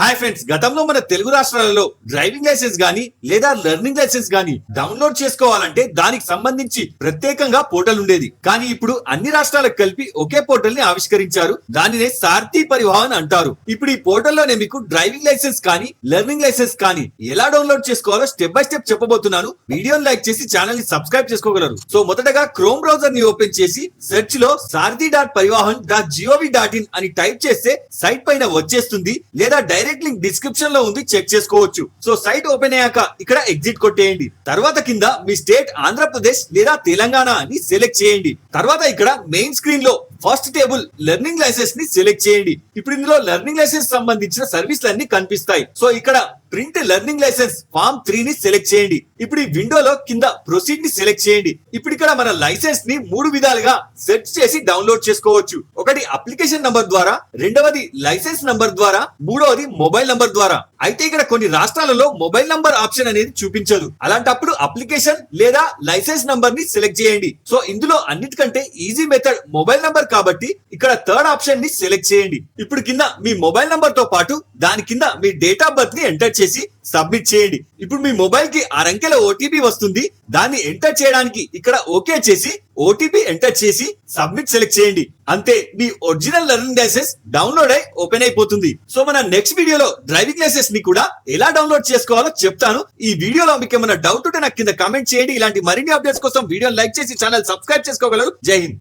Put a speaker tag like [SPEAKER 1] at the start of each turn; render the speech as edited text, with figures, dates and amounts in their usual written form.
[SPEAKER 1] Hi friends, గతంలో మన తెలుగు రాష్ట్రాలలో డ్రైవింగ్ లైసెన్స్ గానీ లేదా లెర్నింగ్ లైసెన్స్ గానీ డౌన్లోడ్ చేసుకోవాలంటే దానికి సంబంధించి ప్రత్యేకంగా పోర్టల్ ఉండేది. కానీ ఇప్పుడు అన్ని రాష్ట్రాలకు కలిపి ఒకే పోర్టల్ ని ఆవిష్కరించారు. దానినే సారథి పరివాహన్ అంటారు. ఇప్పుడు ఈ పోర్టల్లోనే మీకు డ్రైవింగ్ లైసెన్స్ కానీ లెర్నింగ్ లైసెన్స్ కానీ ఎలా డౌన్లోడ్ చేసుకోవాలో స్టెప్ బై స్టెప్ చెప్పబోతున్నాను. వీడియోని లైక్ చేసి ఛానల్ ని సబ్స్క్రైబ్ చేసుకోగలరు. సో మొదటగా క్రోమ్ బ్రౌజర్ ని ఓపెన్ చేసి సెర్చ్ లో sarthi.parivahan.gov.in అని టైప్ చేస్తే సైట్ పైన వచ్చేస్తుంది. లేదా డైరెక్ట్ లింక్ డిస్క్రిప్షన్ లో ఉంది, చెక్ చేసుకోవచ్చు. సో సైట్ ఓపెన్ అయ్యాక ఇక్కడ ఎగ్జిట్ కొట్టేయండి. తర్వాత కింద మీ స్టేట్ ఆంధ్రప్రదేశ్ లేదా తెలంగాణ అని సెలెక్ట్ చేయండి. తర్వాత ఇక్కడ మెయిన్ స్క్రీన్ లో ఫస్ట్ టేబుల్ లెర్నింగ్ లైసెన్స్ ని సెలెక్ట్ చేయండి. ఇప్పుడు ఇందులో లెర్నింగ్ లైసెన్స్ సంబంధించిన సర్వీసులు అన్ని కనిపిస్తాయి. సో ఇక్కడ ప్రింట్ లెర్నింగ్ లైసెన్స్ ఫామ్ 3 ని సెలెక్ట్ చేయండి. ఇప్పుడు ఈ విండోలో కింద ప్రొసీడ్ ని సెలెక్ట్ చేయండి. ఇప్పుడు ఇక్కడ మన లైసెన్స్ ని 3 విధాలుగా సెర్చ్ చేసి డౌన్లోడ్ చేసుకోవచ్చు. ఒకటి అప్లికేషన్ నంబర్ ద్వారా, రెండవది లైసెన్స్ నంబర్ ద్వారా, మూడవది మొబైల్ నంబర్ ద్వారా. అయితే ఇక్కడ కొన్ని రాష్ట్రాలలో మొబైల్ నంబర్ ఆప్షన్ అనేది చూపించదు. అలాంటప్పుడు అప్లికేషన్ లేదా లైసెన్స్ నంబర్ ని సెలెక్ట్ చేయండి. సో ఇందులో అన్నిటికంటే ఈజీ మెథడ్ మొబైల్ నంబర్ కాబట్టి ఇక్కడ థర్డ్ ఆప్షన్ ని సెలెక్ట్ చేయండి. ఇప్పుడు కింద మీ మొబైల్ నంబర్ తో పాటు దాని కింద మీ డేట్ ఆఫ్ బర్త్ ని ఎంటర్ చేసి సబ్మిట్ చేయండి. ఇప్పుడు మీ మొబైల్ కి 6 అంకెల ఓటీపీ వస్తుంది. దాన్ని ఎంటర్ చేయడానికి ఇక్కడ ఓకే చేసి ఓటీపీ ఎంటర్ చేసి సబ్మిట్ సెలెక్ట్ చేయండి. అంతే, మీ ఒరిజినల్ లెర్నింగ్ లైసెన్స్ డౌన్లోడ్ అయి ఓపెన్ అయిపోతుంది. సో మన నెక్స్ట్ వీడియోలో డ్రైవింగ్ లైసెన్స్ ని కూడా ఎలా డౌన్లోడ్ చేసుకోవాలో చెప్తాను. ఈ వీడియోలో మీకు ఏమైనా డౌట్ ఉంటే నాకు కింద కామెంట్ చేయండి. ఇలాంటి మరిన్ని అప్డేట్స్ కోసం వీడియో లైక్ చేసి ఛానల్ సబ్స్క్రైబ్ చేసుకోగలరు. జై హింద్.